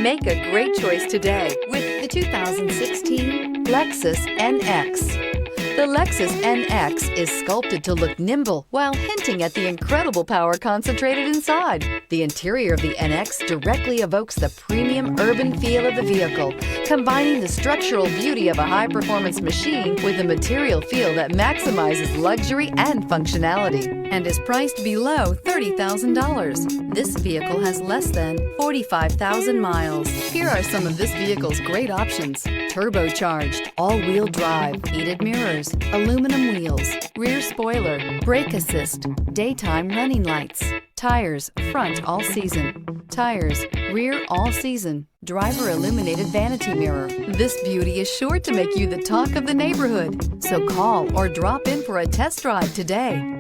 Make a great choice today with the 2016 Lexus NX. The Lexus NX is sculpted to look nimble while hinting at the incredible power concentrated inside. The interior of the NX directly evokes the premium urban feel of the vehicle, combining the structural beauty of a high-performance machine with the material feel that maximizes luxury and functionality, and is priced below $30,000. This vehicle has less than 45,000 miles. Here are some of this vehicle's great options: turbocharged, all-wheel drive, heated mirrors, aluminum wheels, rear spoiler, brake assist, daytime running lights, tires front all season, tires rear all season, driver illuminated vanity mirror. This beauty is sure to make you the talk of the neighborhood. So call or drop in for a test drive today.